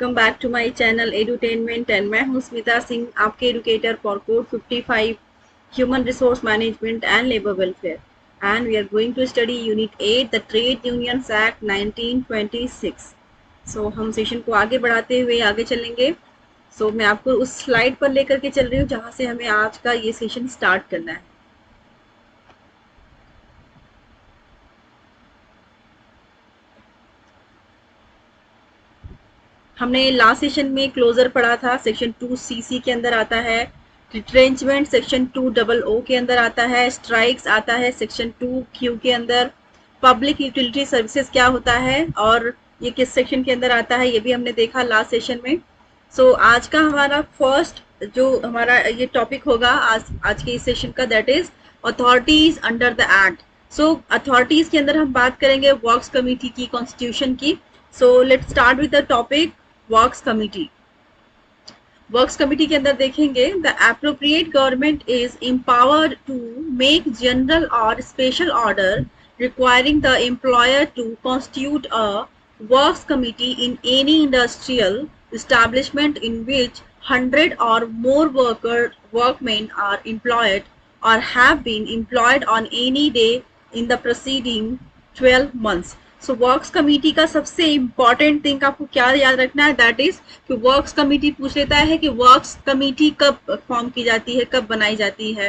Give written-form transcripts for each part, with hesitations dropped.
Welcome back to my channel edutainment and मैं हूं स्मिता सिंह, आपके educator for code 55 human resource management and labour welfare and we are going to study unit 8 the trade unions act 1926। So हम session को आगे बढ़ाते हुए आगे चलेंगे। मैं आपको उस स्लाइड पर लेकर के चल रही हूँ जहाँ से हमें आज का ये सेशन स्टार्ट करना है। हमने लास्ट सेशन में क्लोजर पढ़ा था, सेक्शन 2 CC के अंदर आता है, रिट्रेंचमेंट सेक्शन 200 के अंदर आता है, स्ट्राइक्स आता है सेक्शन 2Q के अंदर, पब्लिक यूटिलिटी सर्विसेज क्या होता है और ये किस सेक्शन के अंदर आता है ये भी हमने देखा लास्ट सेशन में। आज का हमारा फर्स्ट जो हमारा ये टॉपिक होगा आज के इस सेशन का, that is authorities under the act. Authorities के अंदर हम बात करेंगे वर्क्स कमेटी की, कॉन्स्टिट्यूशन की। Let's start with the topic works committee. Works committee के अंदर देखेंगे, the appropriate government is empowered to make general और special order requiring the employer to constitute a works committee in any industrial establishment in which 100 or more workmen are employed or have been employed on any day in the preceding 12 months। Works committee का सबसे important thing आपको क्या याद रखना है, that is कि works committee पूछ लेता है कि वर्क्स कमेटी कब फॉर्म की जाती है, कब बनाई जाती है,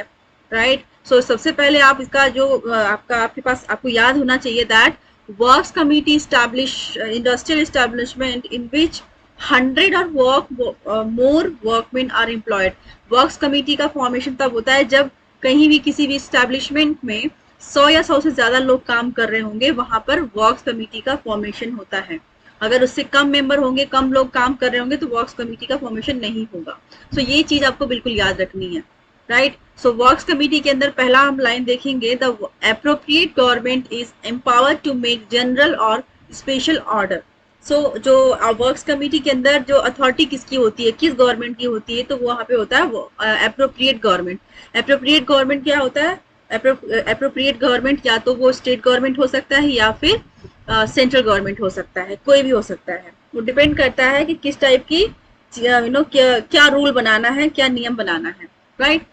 राइट। सबसे पहले आप इसका जो आपके पास आपको याद होना चाहिए that works committee establish industrial establishment in which 100 or more workmen are employed. Works committee का फॉर्मेशन तब होता है जब कहीं भी किसी भी स्टैब्लिशमेंट में 100 या 100 से ज्यादा लोग काम कर रहे होंगे, वहां पर वर्क्स कमेटी का फॉर्मेशन होता है। अगर उससे कम मेंबर होंगे, कम लोग काम कर रहे होंगे, तो वर्क्स कमेटी का फॉर्मेशन नहीं होगा। ये चीज आपको बिल्कुल याद रखनी है, राइट। वर्क्स कमेटी के अंदर पहला हम लाइन देखेंगे, the appropriate government is empowered to make general और स्पेशल ऑर्डर। जो वर्क्स कमेटी के अंदर जो अथॉरिटी किसकी होती है, किस गवर्नमेंट की होती है, तो वहां पे होता है एप्रोप्रिएट गवर्नमेंट। एप्रोप्रिएट गवर्नमेंट क्या होता है? एप्रोप्रिएट गवर्नमेंट या तो वो स्टेट गवर्नमेंट हो सकता है या फिर सेंट्रल गवर्नमेंट हो सकता है, कोई भी हो सकता है। वो डिपेंड करता है कि किस टाइप की क्या रूल बनाना है, क्या नियम बनाना है, राइट।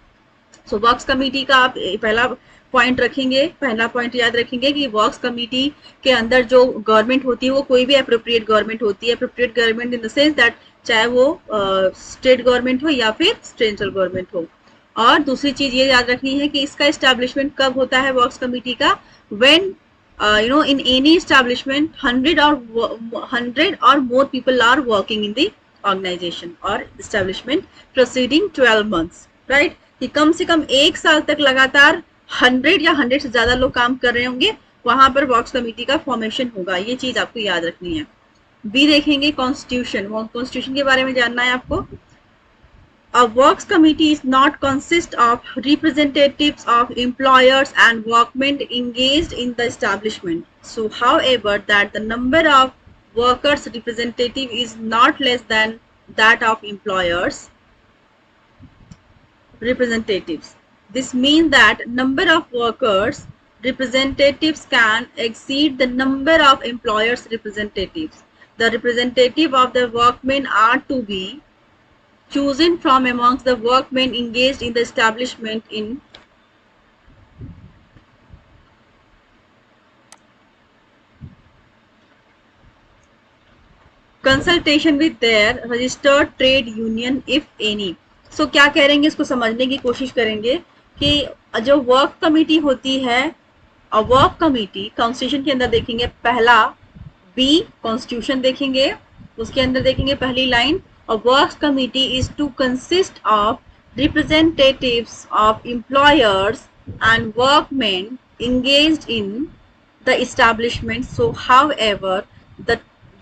वर्क्स कमेटी का आप पहला पॉइंट रखेंगे, पहला पॉइंट याद रखेंगे कि वर्क्स कमेटी के अंदर जो गवर्नमेंट होती है वो कोई भी अप्रोप्रिएट गवर्नमेंट होती है। Appropriate government in the sense that चाहे वो स्टेट गवर्नमेंट हो या फिर सेंट्रल गवर्नमेंट हो। और दूसरी चीज ये याद रखनी है कि इसका एस्टेब्लिशमेंट कब होता है वर्क्स कमेटी का, when in any establishment 100 or more people are working in the organization or establishment preceding 12 months, right। कि कम से कम एक साल तक लगातार 100 या 100 से ज्यादा लोग काम कर रहे होंगे, वहां पर वर्क्स कमेटी का फॉर्मेशन होगा। ये चीज आपको याद रखनी है। बी देखेंगे, कॉन्स्टिट्यूशन। कॉन्स्टिट्यूशन के बारे में जानना है आपको। A works committee is not consist of representatives of employers and workmen engaged in the establishment. However, that the number of workers representative is not less than that of employers representatives. This means that number of workers representatives can exceed the number of employers representatives. The representative of the workmen are to be chosen from amongst the workmen engaged in the establishment in consultation with their registered trade union if any। क्या कह रहे हैं, इसको समझने की कोशिश करेंगे कि जो वर्क कमेटी होती है, वर्क कमेटी कॉन्स्टिट्यूशन के अंदर देखेंगे, पहला बी कॉन्स्टिट्यूशन देखेंगे, उसके अंदर देखेंगे पहली line, a works committee is to consist of representatives of employers and workmen engaged in the establishment। However,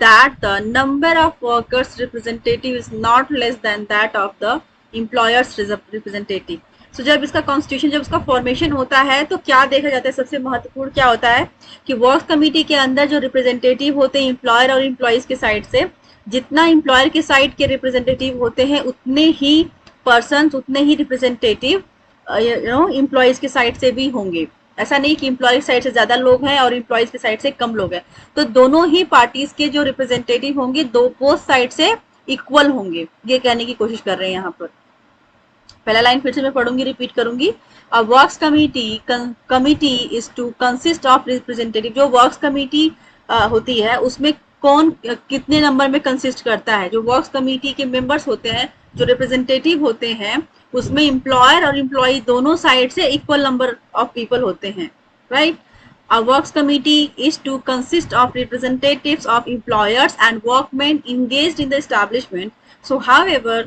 that the number of workers representative is not less than that of the employers representative। जब इसका constitution, जब उसका formation होता है, तो क्या देखा जाता है, सबसे महत्वपूर्ण क्या होता है कि वर्क्स कमेटी के अंदर जो रिप्रेजेंटेटिव होते हैं एम्प्लॉयर और एम्प्लॉइज के साइड से, जितना एम्प्लॉयर के साइड के रिप्रेजेंटेटिव होते हैं उतने ही पर्सन, उतने ही रिप्रेजेंटेटिव एम्प्लॉइज के साइड से भी होंगे। ऐसा नहीं कि इम्प्लॉय साइड से ज्यादा लोग हैं और इम्प्लॉयज की साइड से कम लोग हैं। तो दोनों ही पार्टीज के जो रिप्रेजेंटेटिव होंगे दो बोथ साइड से इक्वल होंगे, ये कहने की कोशिश कर रहे हैं यहाँ पर। पहला लाइन फिर से मैं पढ़ूंगी, रिपीट करूंगी। A works committee is to consist of representative. जो वर्क्स कमिटी होती है उसमें कौन कितने नंबर में कंसिस्ट करता है? जो वर्क्स कमिटी के मेंबर्स होते हैं, जो रिप्रेजेंटेटिव होते हैं, उसमें एम्प्लॉयर और एम्प्लॉय दोनों साइड से इक्वल नंबर ऑफ पीपल होते हैं, right. A works committee is to consist of representatives of employers and workmen engaged in the establishment. So, however,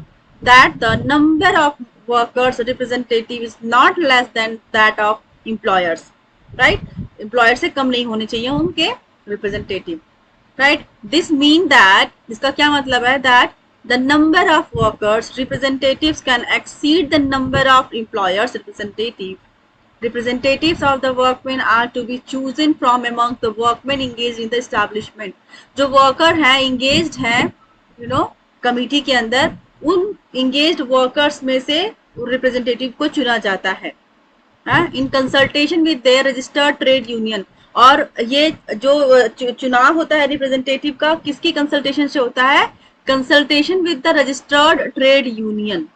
that the number of workers representative is not less than that of employers, right? Employers से कम नहीं होने चाहिए उनके representative, right? This mean that, इसका क्या मतलब है? That the number of workers representatives can exceed the number of employers representative. Representatives of the workmen are to be chosen from among the workmen engaged in the establishment. जो worker हैं engaged हैं committee के अंदर, उन engaged workers में से representative को चुना जाता है in consultation with their registered trade union. और ये जो चुनाव होता है रिप्रेजेंटेटिव का, किसकी कंसल्टेशन से होता है? Consultation with the registered trade union.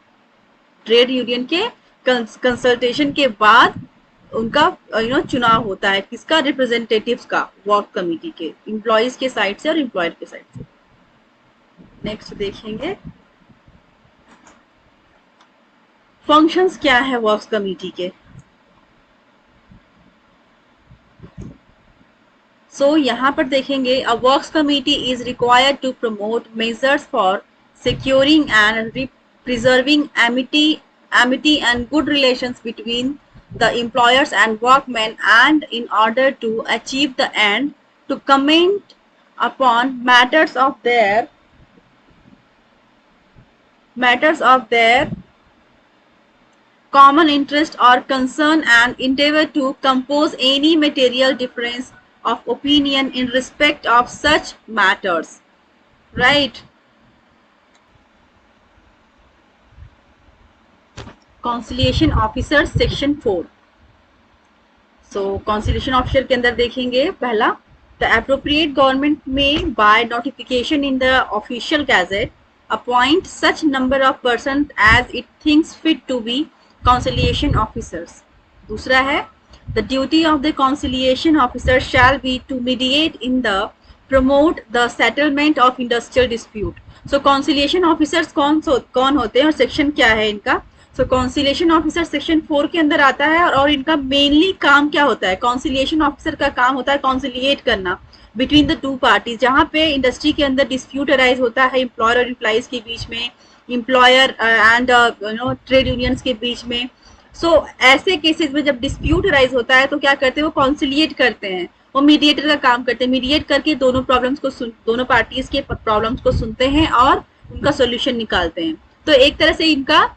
Trade union के कंसल्टेशन के बाद उनका चुनाव होता है, किसका? रिप्रेजेंटेटिव्स का, वर्क कमिटी के, एम्प्लॉयज के साइड से और एम्प्लॉयर के साइड से। नेक्स्ट देखेंगे फंक्शंस क्या है वर्क्स कमिटी के। सो यहाँ पर देखेंगे, a works committee is required to promote measures for securing and preserving amity and good relations between the employers and workmen, and in order to achieve the end, to comment upon matters of their common interest or concern, and endeavor to compose any material difference of opinion in respect of such matters, right? Conciliation officer section 4। So conciliation officer के अंदर देखेंगे, पहला, the appropriate government may by notification in the official gazette appoint such number of person as it thinks fit to be conciliation officers. दूसरा है, the duty of the conciliation officer shall be to mediate in the promote the settlement of industrial dispute. So conciliation officers कौन होते हैं और section क्या है इनका? सो conciliation officer section 4 के अंदर आता है, और इनका मेनली काम क्या होता है? कॉन्सिलिएशन ऑफिसर का काम होता है कॉन्सिलिएट करना बिटवीन द टू पार्टीज, जहाँ पे इंडस्ट्री के अंदर डिस्प्यूट अराइज होता है एम्प्लॉयर और एम्प्लॉइज के बीच में, एम्प्लॉयर एंड ट्रेड यूनियंस के बीच में। सो ऐसे केसेस में जब डिस्प्यूट अराइज होता है तो क्या करते हैं? वो कॉन्सिलिएट करते हैं, वो मीडिएटर का काम करते हैं। मीडिएट करके दोनों पार्टीज के प्रॉब्लम्स को सुनते हैं और उनका सोल्यूशन निकालते हैं। तो एक तरह से इनका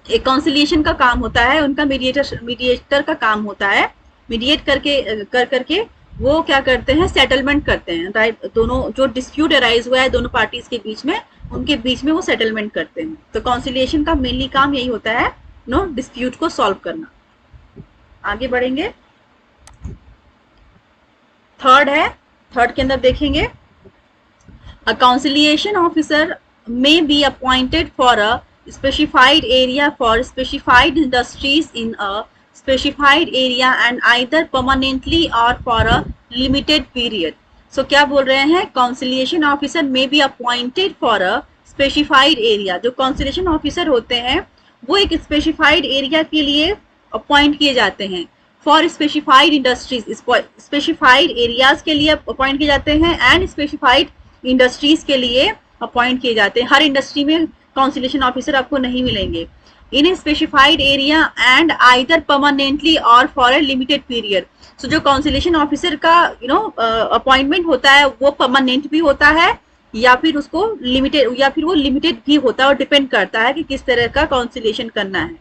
एक कॉन्सिलिएशन का काम होता है, उनका मीडिएटर का काम होता है। मीडिएट करके वो क्या करते हैं? सेटलमेंट करते हैं, राइट? दोनों जो डिस्प्यूट अराइज हुआ है दोनों पार्टीज के बीच में, उनके बीच में वो सेटलमेंट करते हैं। तो कॉन्सिलिएशन का मेनली काम यही होता है, डिस्प्यूट को सॉल्व करना। आगे बढ़ेंगे, थर्ड के अंदर देखेंगे, a conciliation officer may be appointed for a specified area for specified industries in a specified area and either permanently or for a limited period. So क्या बोल रहे हैं? conciliation officer may be appointed for a specified area. जो conciliation officer होते हैं वो एक specified area के लिए appoint किए जाते हैं, for specified industries, specified areas के लिए appoint किए जाते हैं and specified industries के लिए appoint किए जाते हैं। हर इंडस्ट्री में कॉन्सिलिएशन ऑफिसर आपको नहीं मिलेंगे। In a specified area and either permanently or for a limited period. So जो कॉन्सिलिएशन ऑफिसर का अपॉइंटमेंट होता है वो परमानेंट भी होता है या फिर उसको लिमिटेड, या फिर वो लिमिटेड भी होता है, और डिपेंड करता है कि किस तरह का कॉन्सिलिएशन करना है।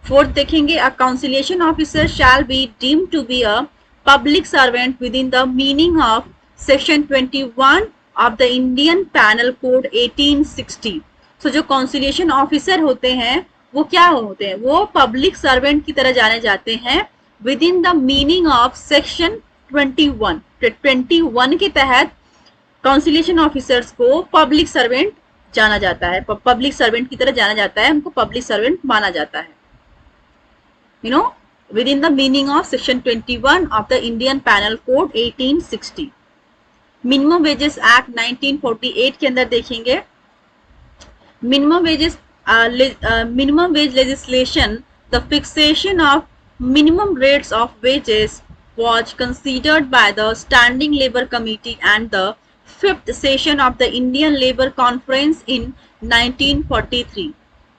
फोर्थ देखेंगे, a conciliation officer shall be deemed to be a public servant within the meaning of section 21 of the Indian penal code 1860। तो जो कॉन्सिलिएशन ऑफिसर होते हैं वो क्या होते हैं? वो पब्लिक सर्वेंट की तरह जाने जाते हैं with in the meaning of section 21 के तहत काउंसिलेशन ऑफिसर्स को पब्लिक सर्वेंट जाना जाता है, पब्लिक सर्वेंट की तरह जाना जाता है, उनको पब्लिक सर्वेंट माना जाता है, you know, within the meaning of section 21 of the Indian Penal Code 1860. Minimum wages act 1948 के अंदर देखेंगे, minimum wages minimum wage legislation, the fixation of minimum rates of wages was considered by the Standing Labour Committee and the fifth session of the Indian Labour Conference in 1943.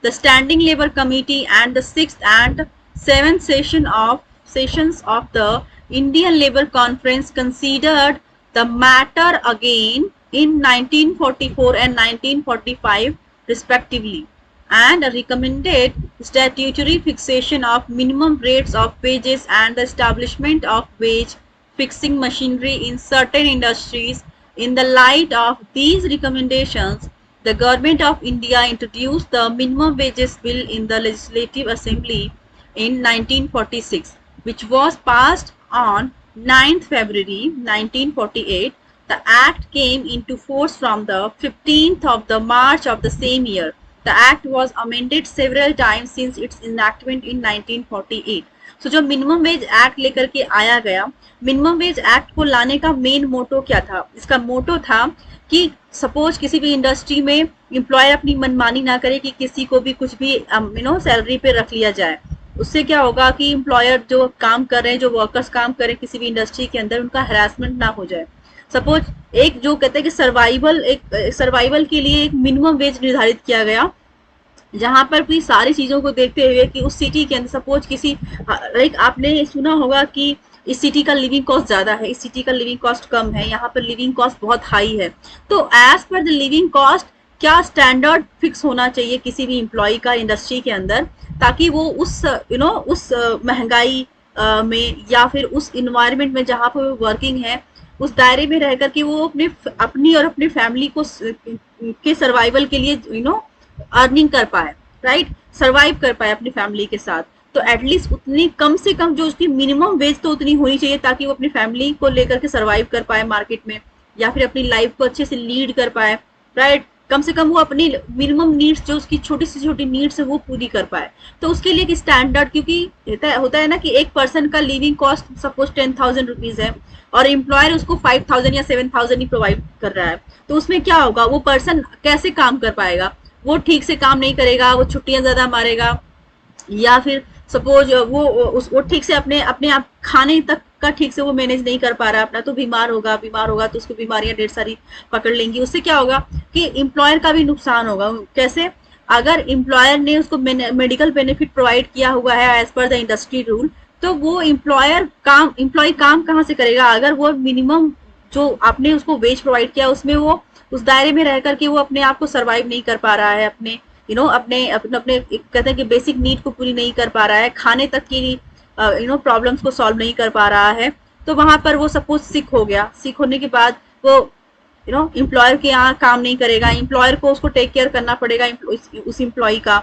The Standing Labour Committee and the sixth and seventh sessions of the Indian Labour Conference considered the matter again in 1944 and 1945 respectively, and recommended statutory fixation of minimum rates of wages and the establishment of wage fixing machinery in certain industries. In the light of these recommendations, the Government of India introduced the Minimum Wages Bill in the Legislative Assembly in 1946, which was passed on 9th February 1948. The act came into force from the 15th of the March of the same year. The act was amended several times since its enactment in 1948. So जो minimum wage act लेकर के आया गया, minimum wage act को लाने का main motto क्या था? इसका मोटो था कि सपोज किसी भी इंडस्ट्री में एम्प्लॉयर अपनी मनमानी ना करे कि किसी को भी कुछ भी सैलरी पे रख लिया जाए। उससे क्या होगा कि एम्प्लॉयर जो काम कर रहे हैं, जो वर्कर्स काम कर रहे हैं किसी भी इंडस्ट्री के अंदर, उनका हरासमेंट ना हो जाए। सपोज एक जो कहते हैं कि सर्वाइवल के लिए एक मिनिमम वेज निर्धारित किया गया, जहां पर भी सारी चीजों को देखते हुए कि उस सिटी के अंदर सपोज किसी लाइक आपने सुना होगा कि इस सिटी का लिविंग कॉस्ट ज्यादा है, इस सिटी का लिविंग कॉस्ट कम है, यहाँ पर लिविंग कॉस्ट बहुत हाई है। तो as per the living cost क्या स्टैंडर्ड फिक्स होना चाहिए किसी भी एम्प्लॉय का इंडस्ट्री के अंदर, ताकि वो उस उस महंगाई में या फिर उस इन्वायरमेंट में जहाँ पर वो वर्किंग है, उस दायरे में रह करके वो अपनी और अपनी फैमिली को के सर्वाइवल के लिए अर्निंग कर पाए, राइट, सर्वाइव कर पाए अपनी फैमिली के साथ। तो एटलीस्ट उतनी कम से कम जो उसकी मिनिमम वेज तो उतनी होनी चाहिए ताकि वो अपनी फैमिली को लेकर के सर्वाइव कर पाए मार्केट में, या फिर अपनी लाइफ को अच्छे से लीड कर पाए, राइट। कम से कम वो अपनी मिनिमम नीड्स, जो उसकी छोटी से छोटी नीड्स है, वो पूरी कर पाए। तो उसके लिए एक स्टैंडर्ड, क्योंकि होता है ना कि एक पर्सन का लिविंग कॉस्ट सपोज 10,000 रुपीज है और एम्प्लॉयर उसको 5,000 या 7,000 ही प्रोवाइड कर रहा है, तो उसमें क्या होगा, वो पर्सन कैसे काम कर पाएगा? वो ठीक से काम नहीं करेगा, वो छुट्टियां ज्यादा मारेगा, या फिर सपोज वो ठीक से अपने आप खाने तक का ठीक से वो मैनेज नहीं कर पा रहा अपना, तो बीमार होगा तो उसको बीमारियां ढेर सारी पकड़ लेंगी। उससे क्या होगा कि एम्प्लॉयर का भी नुकसान होगा। कैसे? अगर एम्प्लॉयर ने उसको मेडिकल बेनिफिट प्रोवाइड किया हुआ है as per the industry rule, तो वो एम्प्लॉय काम कहाँ से करेगा? अगर वो मिनिमम जो आपने उसको वेज प्रोवाइड किया उसमें वो उस दायरे में रह करके वो अपने आप को सर्वाइव नहीं कर पा रहा है, अपने अपने कहते हैं कि बेसिक नीड को पूरी नहीं कर पा रहा है, खाने तक की प्रॉब्लम्स को सॉल्व नहीं कर पा रहा है, तो वहां पर वो सपोज सिक हो गया, सिक होने के बाद वो एम्प्लॉयर के यहाँ काम नहीं करेगा, एम्प्लॉयर को उसको टेक केयर करना पड़ेगा उस एम्प्लॉय का।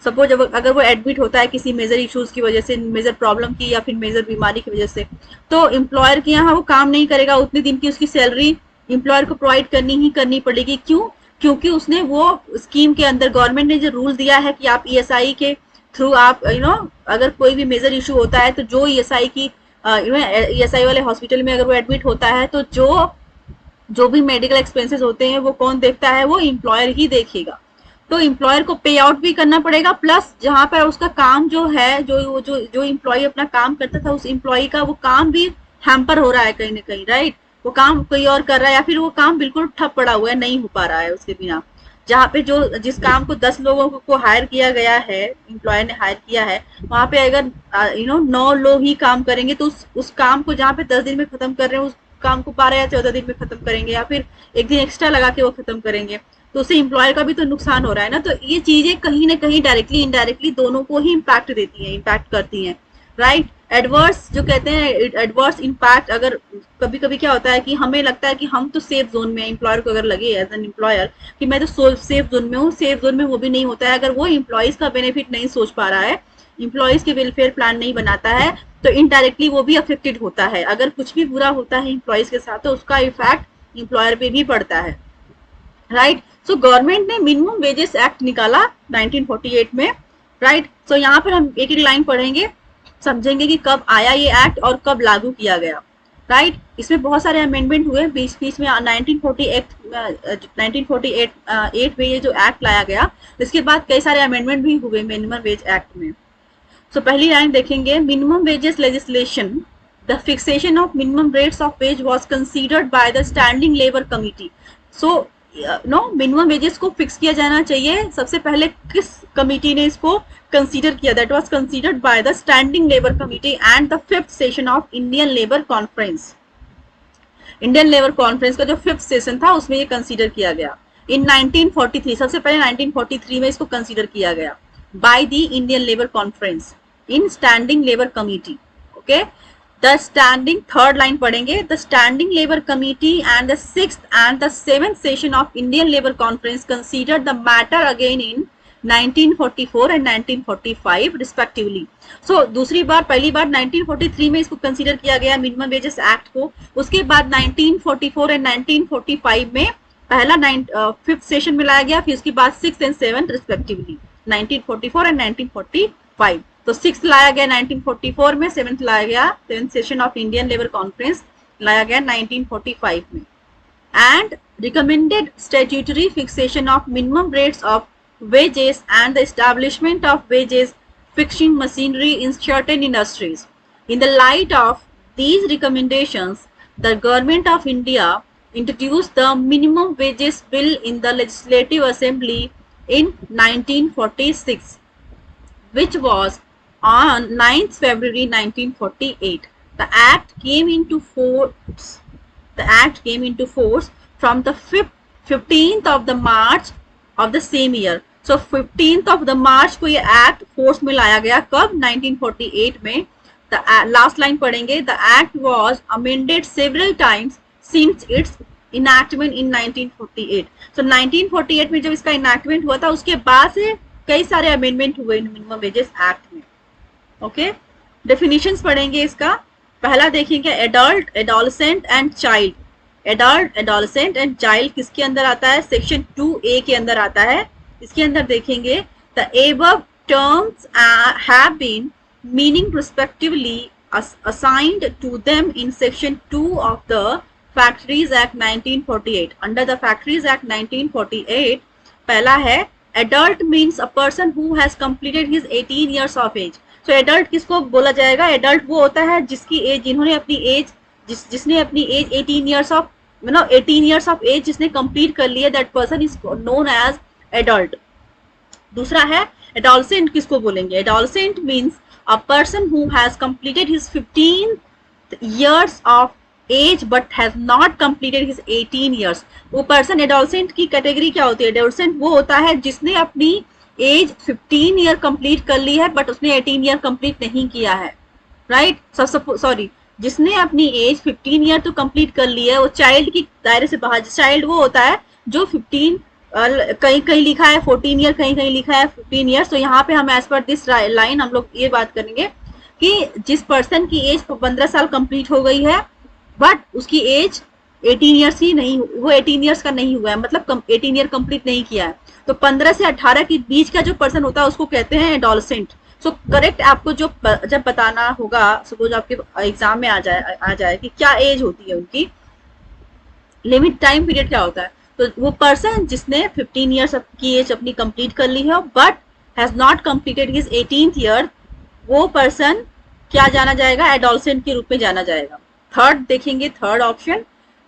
सपोज अगर वो एडमिट होता है किसी मेजर इश्यूज की वजह से, मेजर प्रॉब्लम की या फिर मेजर बीमारी की वजह से, तो एम्प्लॉयर के यहाँ वो काम नहीं करेगा, उतने दिन की उसकी सैलरी एम्प्लॉयर को प्रोवाइड करनी पड़ेगी। क्यों? क्योंकि उसने वो स्कीम के अंदर गवर्नमेंट ने जो रूल दिया है कि आप ईएसआई के थ्रू आप अगर कोई भी मेजर इशू होता है तो जो ईएसआई की ईएसआई वाले हॉस्पिटल में अगर वो एडमिट होता है तो जो भी मेडिकल एक्सपेंसेस होते हैं वो कौन देखता है? वो एम्प्लॉयर ही देखेगा। तो एम्प्लॉयर को पे आउट भी करना पड़ेगा, प्लस जहां पर उसका काम जो है, जो एम्प्लॉय अपना काम करता था, उस एम्प्लॉय का वो काम भी हैम्पर हो रहा है कहीं ना कहीं, राइट। वो काम कोई और कर रहा है या फिर वो काम बिल्कुल ठप पड़ा हुआ है, नहीं हो पा रहा है उसके बिना। जहाँ पे जिस काम को 10 लोगों को हायर किया गया है, एम्प्लॉयर ने हायर किया है, वहां पे अगर 9 लोग ही काम करेंगे तो उस काम को जहाँ पे 10 दिन में खत्म कर रहे हैं, उस काम को 12 या 14 दिन में खत्म करेंगे, या फिर एक दिन एक्स्ट्रा लगा के वो खत्म करेंगे, तो उससे एम्प्लॉयर का भी तो नुकसान हो रहा है ना। तो ये चीजें कहीं ना कहीं डायरेक्टली इनडायरेक्टली दोनों को ही इम्पैक्ट करती हैं, राइट। एडवर्स जो कहते हैं एडवर्स इम्पैक्ट, अगर कभी कभी क्या होता है कि हमें लगता है कि हम तो सेफ जोन में, एम्प्लॉयर को अगर लगे एज एन एम्प्लॉयर कि मैं तो सेफ जोन में हूँ, सेफ जोन में वो भी नहीं होता है। अगर वो एम्प्लॉयज का बेनिफिट नहीं सोच पा रहा है, एम्प्लॉयज के वेलफेयर प्लान नहीं बनाता है, तो इनडायरेक्टली वो भी अफेक्टेड होता है। अगर कुछ भी बुरा होता है एम्प्लॉयज के साथ तो उसका इफेक्ट एम्प्लॉयर पे भी पड़ता है, राइट। सो गवर्नमेंट ने मिनिमम वेजेस एक्ट निकाला 1948 में, राइट। सो यहाँ पर हम एक एक लाइन पढ़ेंगे, समझेंगे कि कब आया ये एक्ट और कब लागू किया गया, राइट। इसमें बहुत सारे अमेंडमेंट हुए बीच बीच में। 1948 में ये जो एक्ट लाया गया, इसके बाद कई सारे अमेंडमेंट भी हुए मिनिमम वेज एक्ट में। सो पहली लाइन देखेंगे, minimum wages legislation, the fixation of minimum rates of wage was considered by the standing labour committee. So no minimum wages को फिक्स किया जाना चाहिए, सबसे पहले किस कमिटी ने इसको कंसीडर किया? That was considered by the standing labour committee and the fifth session of Indian labour conference. Indian labour conference का जो फिफ्थ सेशन था उसमें ये कंसीडर किया गया इन 1943। सबसे पहले 1943 में इसको कंसीडर किया गया by the Indian labour conference in standing labour committee, okay. The standing, third line पढ़ेंगे, the standing labour committee and the sixth and the seventh session of Indian labour conference considered the matter again in 1944 and 1945 respectively. So दूसरी बार, पहली बार 1943 में इसको consider किया गया minimum wages act को, उसके बाद 1944 एंड 1945 में पहला फिफ्थ सेशन में लाया गया, फिर उसके बाद six and seven respectively 1944 and 1945। तो सिक्स लाया गया 1944 में, सेवेंथ लाया गया, seventh session of Indian labour conference लाया गया 1945 में। And recommended statutory fixation of minimum rates of wages and the establishment of wages fixing machinery in certain industries. In the light of these recommendations, the Government of India introduced the Minimum Wages Bill in the Legislative Assembly in 1946, which was on 9th February 1948. The act came into force from the 15th of the March of the same year. So 15th of the March को ये act force में लाया गया, कब? 1948 में। Last line पढ़ेंगे, the act was amended several times since its enactment in 1948. So 1948 में जब इसका enactment हुआ था उसके बाद से कई सारे अमेंडमेंट हुए मिनिमम वेजेस एक्ट में, ओके। डेफिनेशंस पढ़ेंगे इसका। पहला देखेंगे adult, adolescent and child. Adult, adolescent and child किसके अंदर आता है? सेक्शन 2A के अंदर आता है। इसके अंदर देखेंगे, the above terms have been meaning respectively assigned to them in section 2 of the factories act 1948। Under the factories act 1948 पहला है, adult means a person who has completed his 18 years of age. So adult किसको बोला जाएगा? Adult वो होता है जिसकी as, जिन्होंने अपनी एज, जिसने अपनी एज 18 ईयर्स ऑफ, मतलब 18 ईयर्स ऑफ एज जिसने कंप्लीट कर लिया, that person is known as adult. दूसरा है एडोलसेंट, किसको बोलेंगे? Adolescent means a person who has completed his 15 years of age but has not completed his 18 years. वो person, adolescent की कैटेगरी क्या होती है? एडोलसेंट वो होता है जिसने अपनी एज 15 ईयर कंप्लीट कर ली है बट उसने 18 ईयर कंप्लीट नहीं किया है, राइट। सॉरी, जिसने अपनी एज 15 ईयर तो कंप्लीट कर ली है, वो चाइल्ड की दायरे से बाहर। चाइल्ड वो होता है जो 15, कहीं कहीं लिखा है 14 ईयर, कहीं कहीं लिखा है 15 ईयर। तो यहाँ पे हम एज पर दिस लाइन हम लोग ये बात करेंगे कि जिस पर्सन की एज 15 साल कंप्लीट हो गई है बट उसकी एज 18 ईयर्स ही नहीं, वो 18 ईयर्स का नहीं हुआ है, मतलब 18 ईयर कंप्लीट नहीं किया है। तो 15 से 18 के बीच का जो पर्सन होता है उसको कहते हैं एडोलसेंट। सो करेक्ट आपको जो जब बताना होगा, सपोज आपके एग्जाम में आ जाए कि क्या एज होती है उनकी, लिमिट टाइम पीरियड क्या होता है, तो वो पर्सन जिसने 15 ईयर्स की एज अपनी कंप्लीट कर ली है but has not completed his 18th year, वो पर्सन क्या जाना जाएगा? एडोलसेंट के रूप में जाना जाएगा। थर्ड देखेंगे, third option,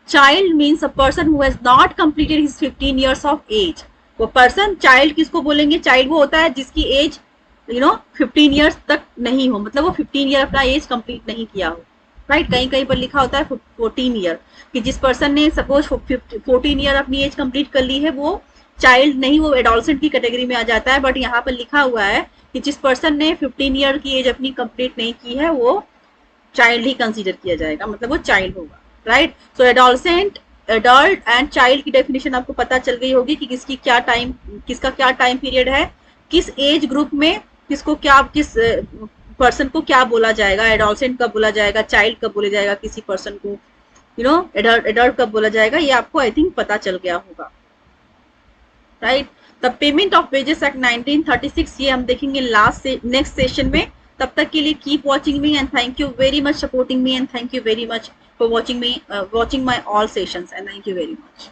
child means a person who has not completed his 15 years of age. वो पर्सन, चाइल्ड किसको बोलेंगे? चाइल्ड वो होता है जिसकी एज 15 ईयर्स तक नहीं हो, मतलब वो 15 ईयर अपना एज कंप्लीट नहीं किया हो, राइट। कहीं कहीं पर लिखा होता है 14 ईयर, कि जिस पर्सन ने सपोज 14 ईयर अपनी एज कंप्लीट कर ली है वो चाइल्ड नहीं, वो एडोलसेंट की कैटेगरी में आ जाता है। बट यहाँ पर लिखा हुआ है कि जिस पर्सन ने 15 ईयर की एज अपनी कंप्लीट नहीं की है वो चाइल्ड ही कंसीडर किया जाएगा, मतलब वो चाइल्ड होगा, right. So adolescent, adult and child की डेफिनेशन आपको पता चल गई होगी कि किसका क्या टाइम पीरियड है, किस एज ग्रुप में किसको क्या, किस पर्सन को क्या बोला जाएगा, एडोलसेंट कब बोला जाएगा, चाइल्ड कब बोला जाएगा किसी पर्सन को, यू नो एडल्ट कब बोला जाएगा, ये आपको आई थिंक पता चल गया होगा, right. The payment of wages act 1936 ये हम देखेंगे लास्ट नेक्स्ट सेशन में। तब तक के लिए keep watching me and thank you very much supporting me and thank you very much for watching me, watching my all sessions and thank you very much.